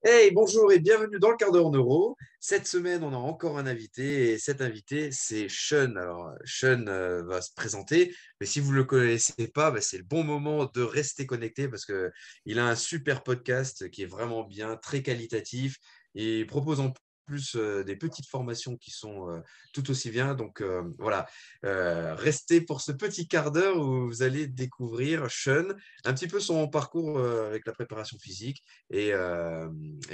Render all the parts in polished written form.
Hey, bonjour et bienvenue dans le quart d'heure neuro. Cette semaine, on a encore un invité et cet invité, c'est Sean. Alors, Sean va se présenter, mais si vous ne le connaissez pas, c'est le bon moment de rester connecté parce qu'il a un super podcast qui est vraiment bien, très qualitatif et il propose en plus des petites formations qui sont tout aussi bien. Donc voilà, restez pour ce petit quart d'heure où vous allez découvrir Sean, un petit peu son parcours avec la préparation physique et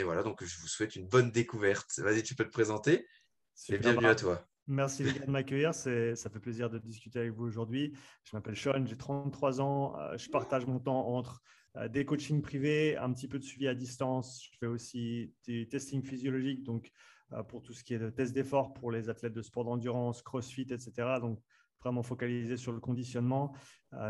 voilà, donc je vous souhaite une bonne découverte. Vas-y, tu peux te présenter et Super, bienvenue à toi. merci les gars de m'accueillir. Ça fait plaisir de discuter avec vous aujourd'hui. Je m'appelle Sean, j'ai 33 ans. Je partage mon temps entre des coachings privés, un petit peu de suivi à distance. Je fais aussi du testing physiologique, donc pour tout ce qui est de test d'effort pour les athlètes de sport d'endurance, crossfit, etc. Donc vraiment focalisé sur le conditionnement.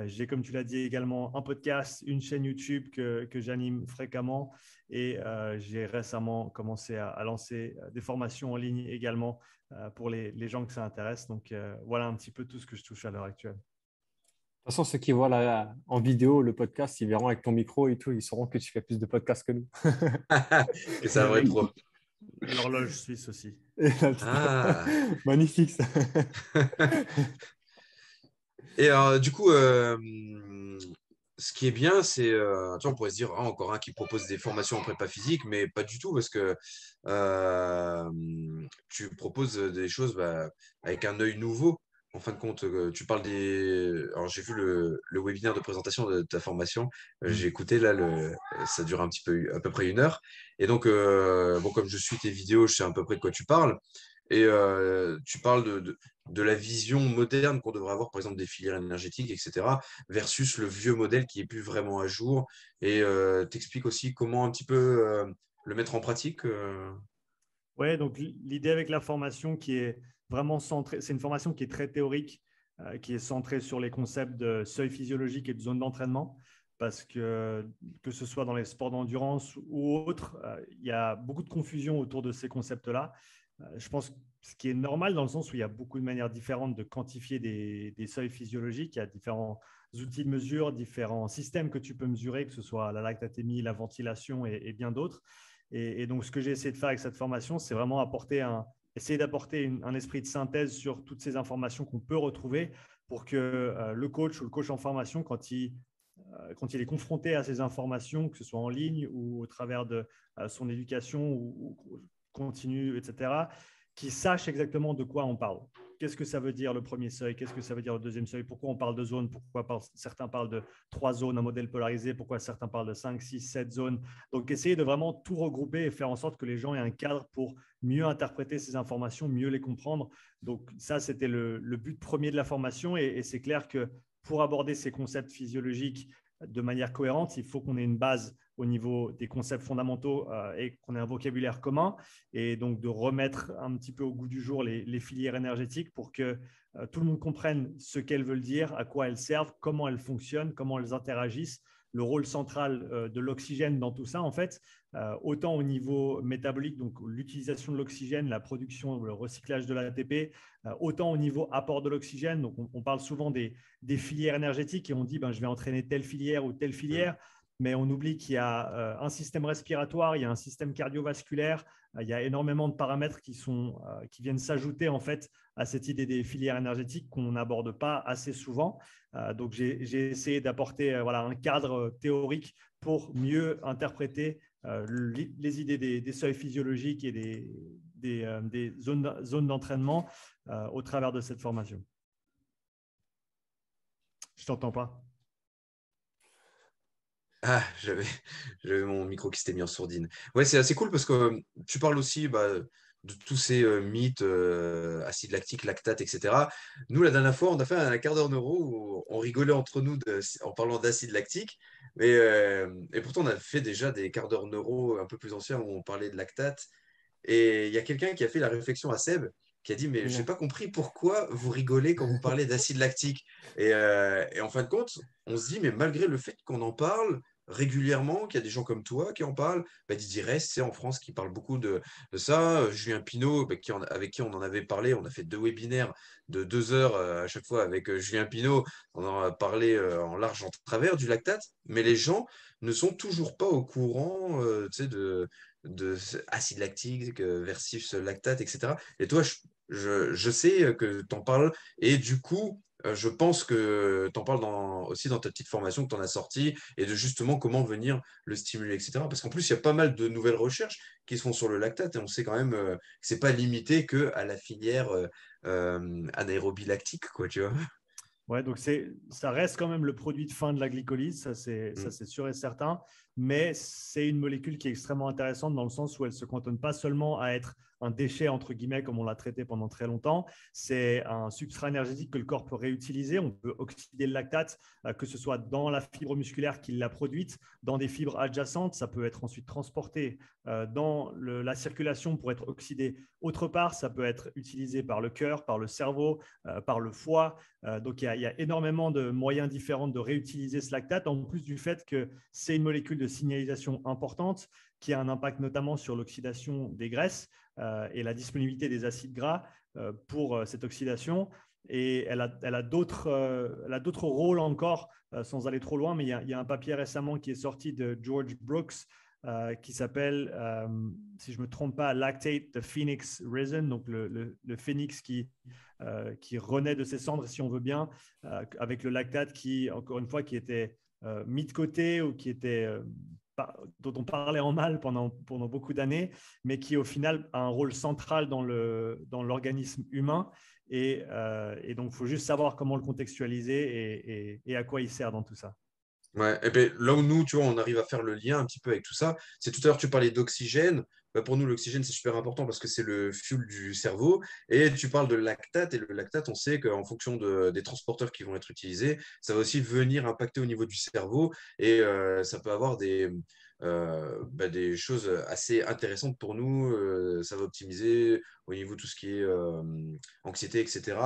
J'ai, comme tu l'as dit, également un podcast, une chaîne YouTube que j'anime fréquemment et j'ai récemment commencé à lancer des formations en ligne également pour les gens que ça intéresse. Donc, voilà un petit peu tout ce que je touche à l'heure actuelle. De toute façon, ceux qui voient en vidéo le podcast, ils verront avec ton micro et tout, ils sauront que tu fais plus de podcasts que nous. Que c'est Et un vrai avec pro. l'horloge suisse aussi. Et là, Ah. magnifique ça. Et du coup, ce qui est bien, c'est, tu vois, on pourrait se dire, ah, encore un qui propose des formations en prépa physique, mais pas du tout, parce que euh, tu proposes des choses avec un œil nouveau. En fin de compte, tu parles des. Alors, j'ai vu le webinaire de présentation de ta formation. J'ai Mm. écouté, là, ça dure un petit peu, à peu près 1 heure. Et donc, bon, comme je suis tes vidéos, je sais à peu près de quoi tu parles. Et tu parles de la vision moderne qu'on devrait avoir, par exemple, des filières énergétiques, etc., versus le vieux modèle qui est plus vraiment à jour. Et t'expliques aussi comment un petit peu le mettre en pratique. Ouais, donc l'idée avec la formation qui est vraiment centrée, c'est une formation qui est très théorique, qui est centrée sur les concepts de seuil physiologique et de zone d'entraînement, parce que ce soit dans les sports d'endurance ou autres, il y a beaucoup de confusion autour de ces concepts-là. Je pense ce qui est normal dans le sens où il y a beaucoup de manières différentes de quantifier des seuils physiologiques. Il y a différents outils de mesure, différents systèmes que tu peux mesurer, que ce soit la lactatémie, la ventilation et bien d'autres. Et donc, ce que j'ai essayé de faire avec cette formation, c'est vraiment essayer d'apporter un esprit de synthèse sur toutes ces informations qu'on peut retrouver pour que le coach ou le coach en formation, quand il est confronté à ces informations, que ce soit en ligne ou au travers de son éducation ou continue, etc., qu'il sache exactement de quoi on parle. Qu'est-ce que ça veut dire le premier seuil? Qu'est-ce que ça veut dire le deuxième seuil? Pourquoi on parle de zones? Pourquoi certains parlent de 3 zones, un modèle polarisé? Pourquoi certains parlent de 5, 6, 7 zones? Donc, essayer de vraiment tout regrouper et faire en sorte que les gens aient un cadre pour mieux interpréter ces informations, mieux les comprendre. Donc, ça, c'était le but premier de la formation. Et c'est clair que pour aborder ces concepts physiologiques de manière cohérente, il faut qu'on ait une base au niveau des concepts fondamentaux et qu'on ait un vocabulaire commun. Et donc, de remettre un petit peu au goût du jour les filières énergétiques pour que tout le monde comprenne ce qu'elles veulent dire, à quoi elles servent, comment elles fonctionnent, comment elles interagissent, le rôle central de l'oxygène dans tout ça, en fait, autant au niveau métabolique, donc l'utilisation de l'oxygène, la production, le recyclage de l'ATP, autant au niveau apport de l'oxygène. Donc, on parle souvent des filières énergétiques et on dit, ben, je vais entraîner telle filière ou telle filière. Mais on oublie qu'il y a un système respiratoire, il y a un système cardiovasculaire, il y a énormément de paramètres qui viennent s'ajouter en fait à cette idée des filières énergétiques qu'on n'aborde pas assez souvent. Donc, j'ai essayé d'apporter voilà, un cadre théorique pour mieux interpréter les idées des seuils physiologiques et des zones d'entraînement au travers de cette formation. Je t'entends pas. Ah, j'avais mon micro qui s'était mis en sourdine. Ouais, c'est assez cool parce que tu parles aussi de tous ces mythes, acide lactique, lactate, etc. Nous, la dernière fois, on a fait un quart d'heure neuro où on rigolait entre nous en parlant d'acide lactique. Et pourtant, on a fait déjà des quarts d'heure neuro un peu plus anciens où on parlait de lactate. Et il y a quelqu'un qui a fait la réflexion à Seb, qui a dit, mais j'ai Dis-moi. pas compris pourquoi vous rigolez quand vous parlez d'acide lactique. Et en fin de compte, on se dit, mais malgré le fait qu'on en parle, régulièrement, qu'il y a des gens comme toi qui en parlent. Didier Rest, c'est en France qui parle beaucoup de ça. Julien Pinault, avec qui on en avait parlé, on a fait 2 webinaires de 2 heures à chaque fois avec Julien Pinault. On en a parlé en large, en travers du lactate, mais les gens ne sont toujours pas au courant tu sais, de acide lactique versus lactate, etc. Et toi, je sais que tu en parles et du coup, je pense que tu en parles aussi dans ta petite formation que tu en as sortie et de justement comment venir le stimuler, etc. Parce qu'en plus, il y a pas mal de nouvelles recherches qui se font sur le lactate et on sait quand même que c'est pas limité que à la filière anaérobie lactique, quoi, tu vois. Ouais, donc ça reste quand même le produit de fin de la glycolyse, ça Mm. c'est sûr et certain, mais c'est une molécule qui est extrêmement intéressante dans le sens où elle ne se cantonne pas seulement à être un déchet, entre guillemets, comme on l'a traité pendant très longtemps. C'est un substrat énergétique que le corps peut réutiliser. On peut oxyder le lactate, que ce soit dans la fibre musculaire qui l'a produite, dans des fibres adjacentes. Ça peut être ensuite transporté dans la circulation pour être oxydé autre part. Ça peut être utilisé par le cœur, par le cerveau, par le foie. Donc, il y a énormément de moyens différents de réutiliser ce lactate, en plus du fait que c'est une molécule de signalisation importante qui a un impact notamment sur l'oxydation des graisses et la disponibilité des acides gras pour cette oxydation. Et elle a d'autres rôles encore, sans aller trop loin, mais il y a un papier récemment qui est sorti de George Brooks qui s'appelle, si je ne me trompe pas, Lactate the Phoenix Risen, donc le phénix qui renaît de ses cendres, si on veut bien, avec le lactate qui, encore une fois, qui était mis de côté ou qui était dont on parlait en mal pendant beaucoup d'années, mais qui au final a un rôle central dans l'organisme humain. Et donc, il faut juste savoir comment le contextualiser et à quoi il sert dans tout ça. Ouais, et ben, là où nous, tu vois, on arrive à faire le lien un petit peu avec tout ça, c'est tout à l'heure, tu parlais d'oxygène. Pour nous, l'oxygène, c'est super important parce que c'est le fuel du cerveau. Et tu parles de lactate. Et le lactate, on sait qu'en fonction des transporteurs qui vont être utilisés, ça va aussi venir impacter au niveau du cerveau. Et ça peut avoir des choses assez intéressantes pour nous. Ça va optimiser au niveau de tout ce qui est anxiété, etc.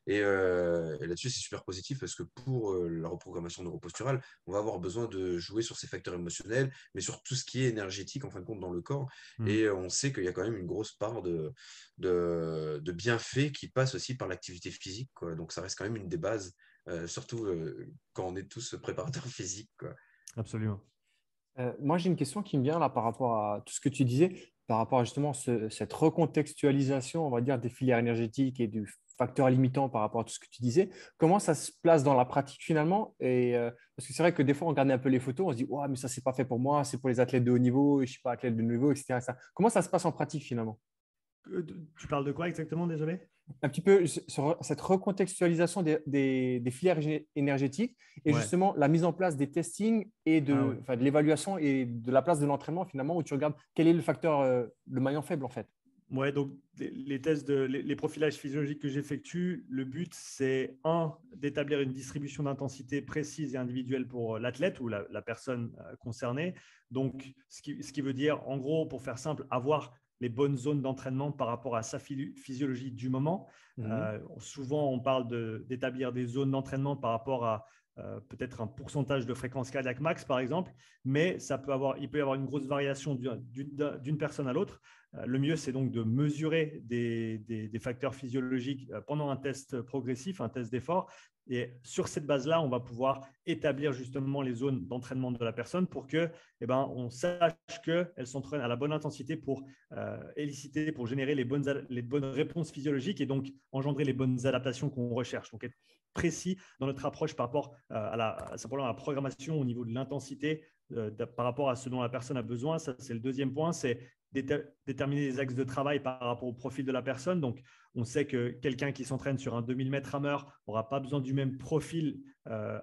Et là-dessus, c'est super positif parce que pour la reprogrammation neuroposturale, on va avoir besoin de jouer sur ces facteurs émotionnels, mais sur tout ce qui est énergétique, en fin de compte, dans le corps. Et on sait qu'il y a quand même une grosse part de bienfaits qui passe aussi par l'activité physique, quoi. Donc, ça reste quand même une des bases, surtout quand on est tous préparateurs physiques, quoi. Absolument. Moi, j'ai une question qui me vient là par rapport à tout ce que tu disais, par rapport à justement cette recontextualisation, on va dire, des filières énergétiques et du facteur limitant par rapport à tout ce que tu disais. Comment ça se place dans la pratique finalement? Parce que c'est vrai que des fois, on regarde un peu les photos, on se dit, ouais, mais ça, c'est pas fait pour moi, c'est pour les athlètes de haut niveau, et je suis pas athlète de haut niveau, etc. Comment ça se passe en pratique finalement? Tu parles de quoi exactement, désolé? Un petit peu sur cette recontextualisation des filières énergétiques et Ouais. justement la mise en place des testings et Ah ouais. enfin, de l'évaluation et de la place de l'entraînement finalement où tu regardes quel est le facteur, le maillon faible en fait. Ouais, donc les tests les profilages physiologiques que j'effectue, le but c'est d'établir une distribution d'intensité précise et individuelle pour l'athlète ou la personne concernée. Donc, ce qui veut dire, en gros, pour faire simple, avoir les bonnes zones d'entraînement par rapport à sa physiologie du moment. Mhm. Souvent, on parle d'établir des zones d'entraînement par rapport à peut-être un pourcentage de fréquence cardiaque max, par exemple, mais il peut y avoir une grosse variation d'une personne à l'autre. Le mieux, c'est donc de mesurer des facteurs physiologiques pendant un test progressif, un test d'effort. Et sur cette base-là, on va pouvoir établir justement les zones d'entraînement de la personne pour que, on sache qu'elle s'entraîne à la bonne intensité pour éliciter, pour générer les bonnes réponses physiologiques et donc engendrer les bonnes adaptations qu'on recherche. Donc, être précis dans notre approche par rapport à la programmation au niveau de l'intensité par rapport à ce dont la personne a besoin. Ça, c'est le deuxième point, c'est déterminer les axes de travail par rapport au profil de la personne. Donc, on sait que quelqu'un qui s'entraîne sur un 2000 mètres rameur n'aura pas besoin du même profil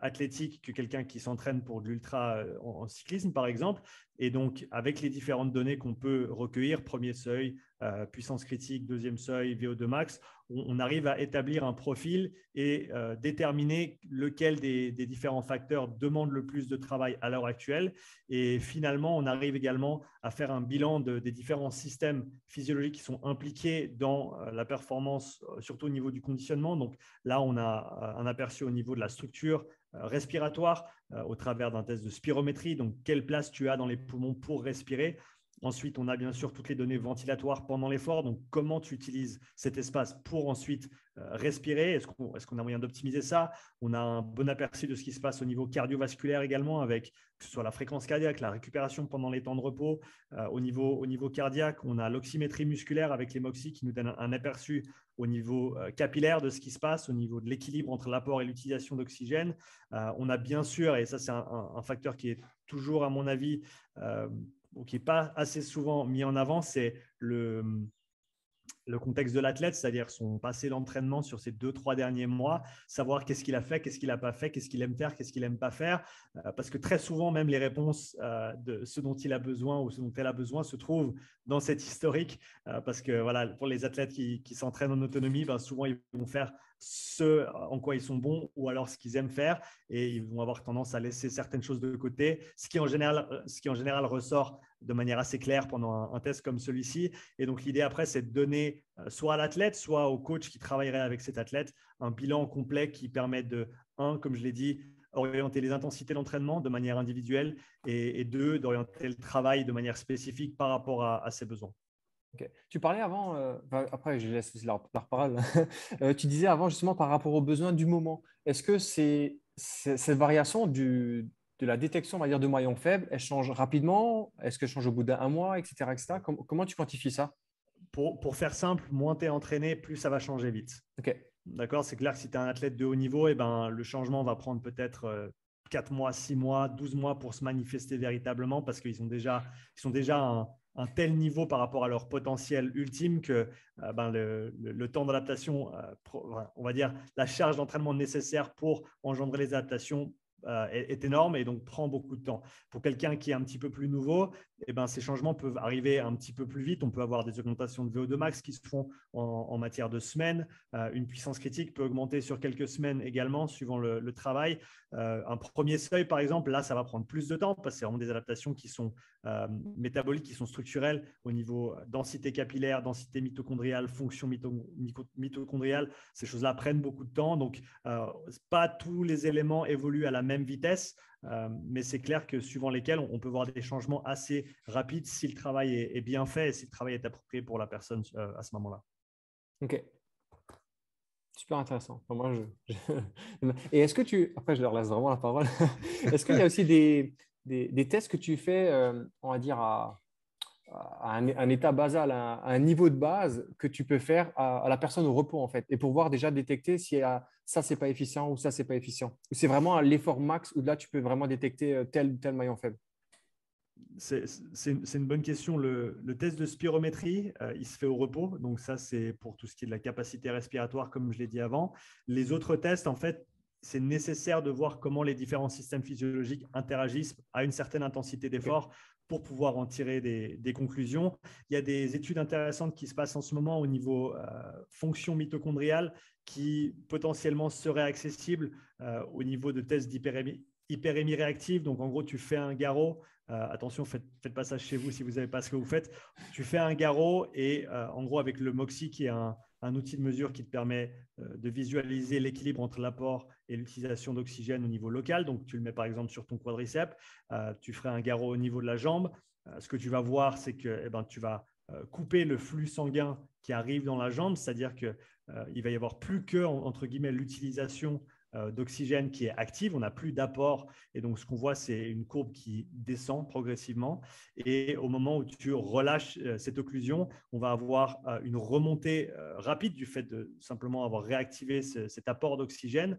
athlétique que quelqu'un qui s'entraîne pour de l'ultra en cyclisme, par exemple. Et donc, avec les différentes données qu'on peut recueillir, premier seuil, puissance critique, deuxième seuil, VO2 max, on arrive à établir un profil et déterminer lequel des différents facteurs demande le plus de travail à l'heure actuelle. Et finalement, on arrive également à faire un bilan des différents systèmes physiologiques qui sont impliqués dans la performance, surtout au niveau du conditionnement. Donc là, on a un aperçu au niveau de la structure respiratoire au travers d'un test de spirométrie. Donc, quelle place tu as dans les poumons pour respirer. Ensuite, on a bien sûr toutes les données ventilatoires pendant l'effort. Donc, comment tu utilises cet espace pour ensuite respirer? Est-ce qu'on a moyen d'optimiser ça? On a un bon aperçu de ce qui se passe au niveau cardiovasculaire également, avec que ce soit la fréquence cardiaque, la récupération pendant les temps de repos. Au niveau cardiaque, on a l'oxymétrie musculaire avec les MOXY qui nous donne un aperçu au niveau capillaire de ce qui se passe, au niveau de l'équilibre entre l'apport et l'utilisation d'oxygène. On a bien sûr, et ça c'est un facteur qui est toujours à mon avis qui n'est pas assez souvent mis en avant, c'est le contexte de l'athlète, c'est-à-dire son passé d'entraînement sur ces 2-3 derniers mois, savoir qu'est-ce qu'il a fait, qu'est-ce qu'il n'a pas fait, qu'est-ce qu'il aime faire, qu'est-ce qu'il n'aime pas faire, parce que très souvent, même les réponses de ce dont il a besoin ou ce dont elle a besoin se trouvent dans cet historique, parce que voilà, pour les athlètes qui s'entraînent en autonomie, ben, souvent ils vont faire ce en quoi ils sont bons ou alors ce qu'ils aiment faire, et ils vont avoir tendance à laisser certaines choses de côté, ce qui en général ressort de manière assez claire pendant un test comme celui-ci. Et donc, l'idée après, c'est de donner soit à l'athlète, soit au coach qui travaillerait avec cet athlète, un bilan complet qui permet de, comme je l'ai dit, orienter les intensités d'entraînement de manière individuelle et deux, d'orienter le travail de manière spécifique par rapport à ses besoins. Okay. Tu parlais avant, après je laisse la parole, tu disais avant justement par rapport aux besoins du moment. Est-ce que cette variation de la détection, on va dire, de maillons faibles, elle change rapidement? Est-ce qu'elle change au bout d'un mois, etc., etc. Comment tu quantifies ça? Pour faire simple, moins tu es entraîné, plus ça va changer vite. Okay. D'accord, c'est clair que si tu es un athlète de haut niveau, eh ben, le changement va prendre peut-être 4 mois, 6 mois, 12 mois pour se manifester véritablement parce qu'ils sont déjà un tel niveau par rapport à leur potentiel ultime que le temps d'adaptation, on va dire la charge d'entraînement nécessaire pour engendrer les adaptations est énorme et donc prend beaucoup de temps. Pour quelqu'un qui est un petit peu plus nouveau, eh ben, ces changements peuvent arriver un petit peu plus vite. On peut avoir des augmentations de VO2 max qui se font en matière de semaines. Une puissance critique peut augmenter sur quelques semaines également, suivant le travail. Un premier seuil, par exemple, là, ça va prendre plus de temps parce que c'est vraiment des adaptations qui sont métaboliques, qui sont structurelles au niveau densité capillaire, densité mitochondriale, fonction mitochondriale. Ces choses-là prennent beaucoup de temps. Donc, pas tous les éléments évoluent à la même vitesse. Mais c'est clair que suivant lesquels on peut voir des changements assez rapides si le travail est bien fait et si le travail est approprié pour la personne à ce moment-là. Ok. Super intéressant. Enfin, moi, Et est-ce que après, je leur laisse vraiment la parole. Est-ce qu'il y a aussi des tests que tu fais, on va dire, à un état basal, à un niveau de base que tu peux faire à la personne au repos, en fait, et pour voir déjà détecter si ça, c'est pas efficient ou ça, c'est pas efficient. Ou c'est vraiment l'effort max où là, tu peux vraiment détecter tel maillon faible. C'est une bonne question. Le test de spirométrie, il se fait au repos. Donc ça, c'est pour tout ce qui est de la capacité respiratoire, comme je l'ai dit avant. Les autres tests, en fait, c'est nécessaire de voir comment les différents systèmes physiologiques interagissent à une certaine intensité d'effort pour pouvoir en tirer des conclusions. Il y a des études intéressantes qui se passent en ce moment au niveau fonction mitochondriale qui potentiellement seraient accessibles au niveau de tests d'hyperémie réactive. Donc, en gros, tu fais un garrot. Attention, faites pas ça chez vous si vous n'avez pas ce que vous faites. Tu fais un garrot et en gros, avec le MOXY, qui est un outil de mesure qui te permet de visualiser l'équilibre entre l'apport et l'utilisation d'oxygène au niveau local. Donc, tu le mets par exemple sur ton quadriceps. Tu ferais un garrot au niveau de la jambe. Ce que tu vas voir, c'est que tu vas couper le flux sanguin qui arrive dans la jambe, c'est-à-dire qu'il va y avoir plus que, entre guillemets, l'utilisation d'oxygène qui est active, on n'a plus d'apport et donc ce qu'on voit c'est une courbe qui descend progressivement et au moment où tu relâches cette occlusion, on va avoir une remontée rapide du fait de simplement avoir réactivé cet apport d'oxygène,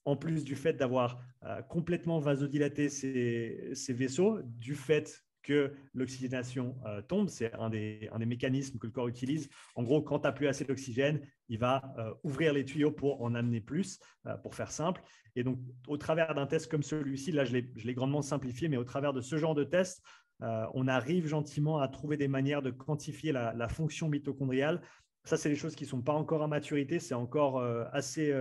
en plus du fait d'avoir complètement vasodilaté ces vaisseaux, du fait que l'oxygénation tombe, c'est un des mécanismes que le corps utilise. En gros, quand tu n'as plus assez d'oxygène, il va ouvrir les tuyaux pour en amener plus, pour faire simple. Et donc, au travers d'un test comme celui-ci, là, je l'ai grandement simplifié, mais au travers de ce genre de test, on arrive gentiment à trouver des manières de quantifier la fonction mitochondriale Ça, c'est des choses qui ne sont pas encore à maturité. C'est encore c'est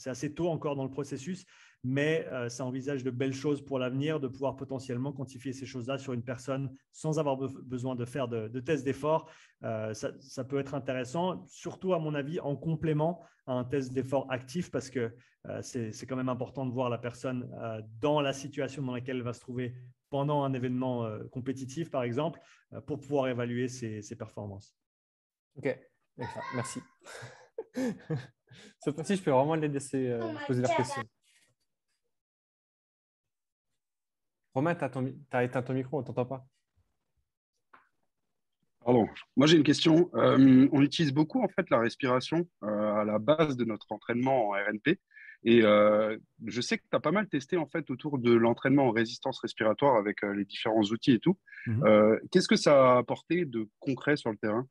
assez tôt encore dans le processus, mais ça envisage de belles choses pour l'avenir, de pouvoir potentiellement quantifier ces choses-là sur une personne sans avoir besoin de faire de tests d'effort. Ça peut être intéressant, surtout à mon avis, en complément à un test d'effort actif, parce que c'est quand même important de voir la personne dans la situation dans laquelle elle va se trouver pendant un événement compétitif, par exemple, pour pouvoir évaluer ses performances. Ok, merci. Cette fois-ci, je peux vraiment les laisser poser leurs questions. Romain, tu as éteint ton micro, on ne t'entend pas. Pardon. Moi, j'ai une question. On utilise beaucoup en fait la respiration à la base de notre entraînement en RNP. Et je sais que tu as pas mal testé en fait autour de l'entraînement en résistance respiratoire avec les différents outils et tout. Qu'est-ce que ça a apporté de concret sur le terrain?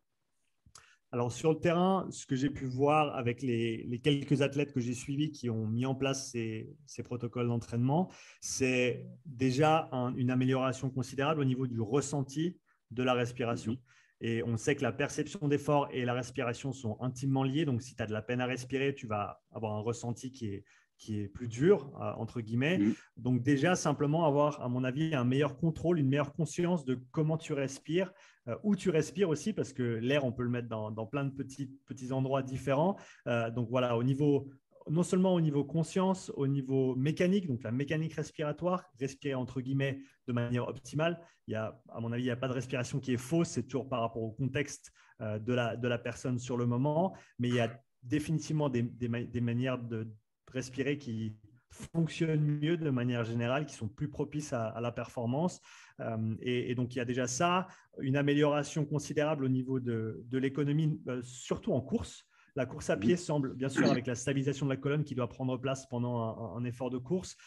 Alors, sur le terrain, ce que j'ai pu voir avec les quelques athlètes que j'ai suivis qui ont mis en place ces protocoles d'entraînement, c'est déjà une amélioration considérable au niveau du ressenti de la respiration. Et on sait que la perception d'effort et la respiration sont intimement liées. Donc, si tu as de la peine à respirer, tu vas avoir un ressenti qui est plus dur, entre guillemets. Donc, déjà, simplement avoir, à mon avis, un meilleur contrôle, une meilleure conscience de comment tu respires, où tu respires aussi, parce que l'air, on peut le mettre dans plein de petits endroits différents. Donc, voilà, non seulement au niveau conscience, au niveau mécanique, donc la mécanique respiratoire, respirer entre guillemets de manière optimale. À mon avis, il n'y a pas de respiration qui est fausse, c'est toujours par rapport au contexte de la personne sur le moment, mais il y a définitivement des manières de respirer qui fonctionnent mieux de manière générale, qui sont plus propices à la performance. Et donc, il y a déjà ça, une amélioration considérable au niveau de l'économie, surtout en course. La course à pied semble, bien sûr, avec la stabilisation de la colonne qui doit prendre place pendant un effort de course,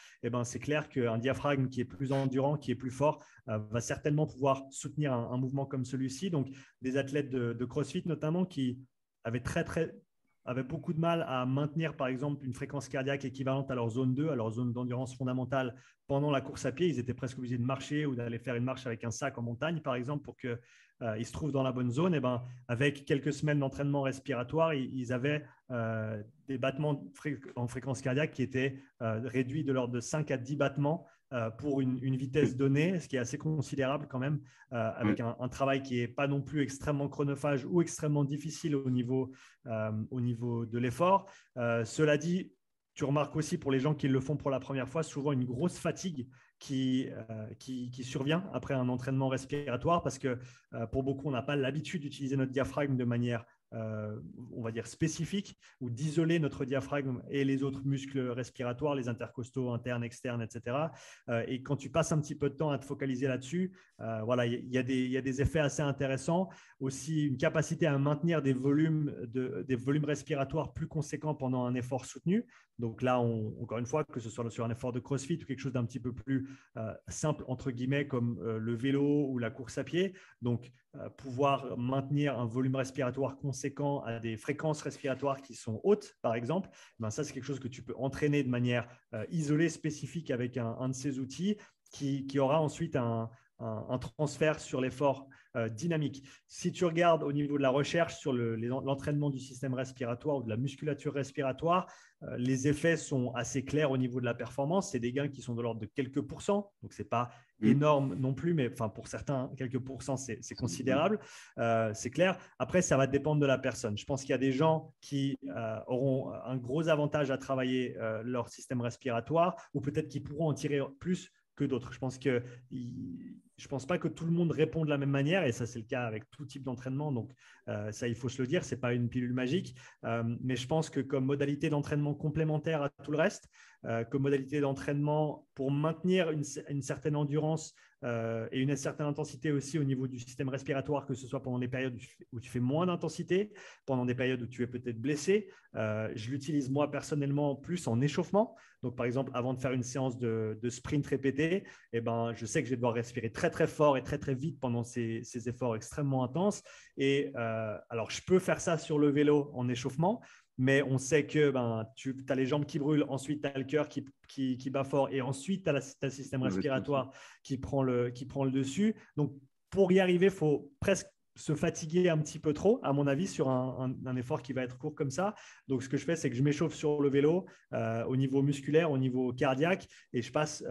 c'est clair qu'un diaphragme qui est plus endurant, qui est plus fort, va certainement pouvoir soutenir un mouvement comme celui-ci. Donc, des athlètes de CrossFit notamment qui avaient beaucoup de mal à maintenir, par exemple, une fréquence cardiaque équivalente à leur zone 2, à leur zone d'endurance fondamentale pendant la course à pied. Ils étaient presque obligés de marcher ou d'aller faire une marche avec un sac en montagne, par exemple, pour qu'ils se trouvent dans la bonne zone. Avec quelques semaines d'entraînement respiratoire, ils avaient des battements en fréquence cardiaque qui étaient réduits de l'ordre de 5 à 10 battements pour une vitesse donnée, ce qui est assez considérable quand même, avec un travail qui n'est pas non plus extrêmement chronophage ou extrêmement difficile au niveau de l'effort. Cela dit, tu remarques aussi pour les gens qui le font pour la première fois, souvent une grosse fatigue qui survient après un entraînement respiratoire, parce que pour beaucoup, on n'a pas l'habitude d'utiliser notre diaphragme de manière on va dire spécifique, ou d'isoler notre diaphragme et les autres muscles respiratoires, les intercostaux, internes, externes, etc. Et quand tu passes un petit peu de temps à te focaliser là-dessus, voilà, il y a des effets assez intéressants. Aussi, une capacité à maintenir des volumes respiratoires plus conséquents pendant un effort soutenu. Donc là, encore une fois, que ce soit sur un effort de CrossFit ou quelque chose d'un petit peu plus simple, entre guillemets, comme le vélo ou la course à pied. Donc, pouvoir maintenir un volume respiratoire conséquent à des fréquences respiratoires qui sont hautes, par exemple, ça, c'est quelque chose que tu peux entraîner de manière isolée, spécifique avec un de ces outils qui aura ensuite un transfert sur l'effort dynamique. Si tu regardes au niveau de la recherche sur l'entraînement du système respiratoire ou de la musculature respiratoire, les effets sont assez clairs au niveau de la performance. C'est des gains qui sont de l'ordre de quelques pourcents, donc ce n'est pas énorme non plus, mais pour certains, quelques pourcents, c'est considérable. C'est clair. Après, ça va dépendre de la personne. Je pense qu'il y a des gens qui auront un gros avantage à travailler leur système respiratoire, ou peut-être qu'ils pourront en tirer plus que d'autres. Je pense pas que tout le monde répond de la même manière, et ça, c'est le cas avec tout type d'entraînement. Donc, ça, il faut se le dire, c'est pas une pilule magique. Mais je pense que comme modalité d'entraînement complémentaire à tout le reste, comme modalité d'entraînement pour maintenir une certaine endurance et une certaine intensité aussi au niveau du système respiratoire, que ce soit pendant des périodes où tu fais moins d'intensité, pendant des périodes où tu es peut-être blessé. Je l'utilise moi personnellement plus en échauffement. Donc, par exemple, avant de faire une séance de sprint répété, je sais que je vais devoir respirer très, très fort et très, très vite pendant ces efforts extrêmement intenses. Et alors, je peux faire ça sur le vélo en échauffement, mais on sait que tu as les jambes qui brûlent, ensuite tu as le cœur qui bat fort, et ensuite tu as le système respiratoire qui prend le dessus. Donc, pour y arriver, il faut presque se fatiguer un petit peu trop, à mon avis, sur un effort qui va être court comme ça. Donc, ce que je fais, c'est que je m'échauffe sur le vélo au niveau musculaire, au niveau cardiaque, et je passe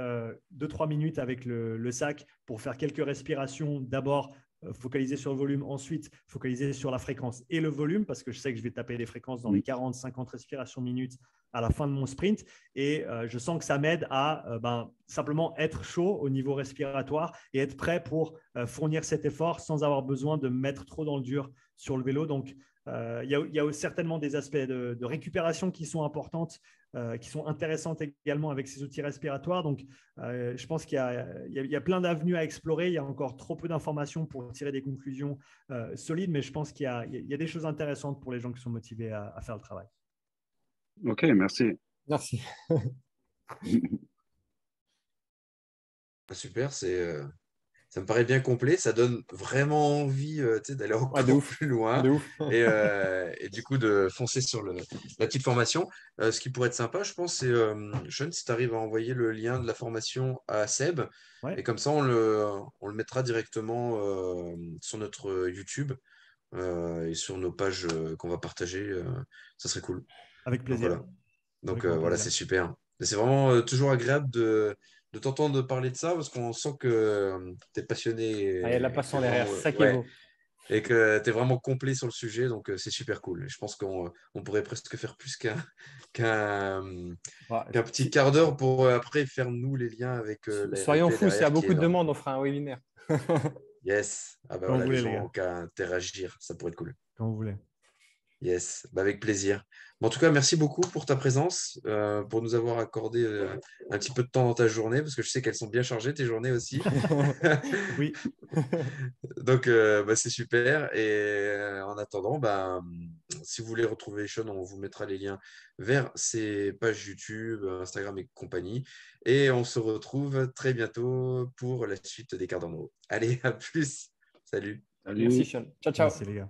2-3 minutes avec le sac pour faire quelques respirations. D'abord, focaliser sur le volume, ensuite focaliser sur la fréquence et le volume, parce que je sais que je vais taper des fréquences dans les 40-50 respirations minutes à la fin de mon sprint, et je sens que ça m'aide à simplement être chaud au niveau respiratoire et être prêt pour fournir cet effort sans avoir besoin de me mettre trop dans le dur sur le vélo. Donc, il y a certainement des aspects de récupération qui sont importantes, qui sont intéressantes également avec ces outils respiratoires. Donc, je pense qu'il y a plein d'avenues à explorer. Il y a encore trop peu d'informations pour tirer des conclusions solides, mais je pense qu'il y a des choses intéressantes pour les gens qui sont motivés à faire le travail. Ok, merci. Merci. Super, ça me paraît bien complet. Ça donne vraiment envie d'aller encore De ouf. plus loin De ouf. et du coup de foncer sur la petite formation. Ce qui pourrait être sympa, je pense, c'est Sean, si tu arrives à envoyer le lien de la formation à Seb. Ouais. Et comme ça, on le mettra directement sur notre YouTube et sur nos pages qu'on va partager. Ça serait cool. Avec Donc plaisir. voilà. Donc Avec grand voilà, plaisir. c'est super. Et c'est vraiment toujours agréable de t'entendre parler de ça parce qu'on sent que tu es passionné Il y a de la et que passion tu derrière, vraiment, c'est ça qui est ouais, beau. et que tu es vraiment complet sur le sujet. Donc c'est super cool. Et je pense qu'on pourrait presque faire plus qu'un, Ouais, qu'un petit quart d'heure pour après faire nous les liens avec la soyons RNP fous, s'il y a derrière qui est beaucoup de énorme. demandes, on fera un webinaire. Yes. Ah bah Quand vous voilà, les voulez, les gens gars. ont qu'à interagir. Ça pourrait être cool. Quand vous voulez. Yes, bah avec plaisir. Bon, en tout cas, merci beaucoup pour ta présence, pour nous avoir accordé un petit peu de temps dans ta journée, parce que je sais qu'elles sont bien chargées, tes journées aussi. Oui. Donc, bah, c'est super. Et en attendant, bah, si vous voulez retrouver Sean, on vous mettra les liens vers ses pages YouTube, Instagram et compagnie. Et on se retrouve très bientôt pour la suite des quarts d'en haut. Allez, à plus. Salut. Merci, Salut. Sean. Ciao, ciao. Merci, les gars.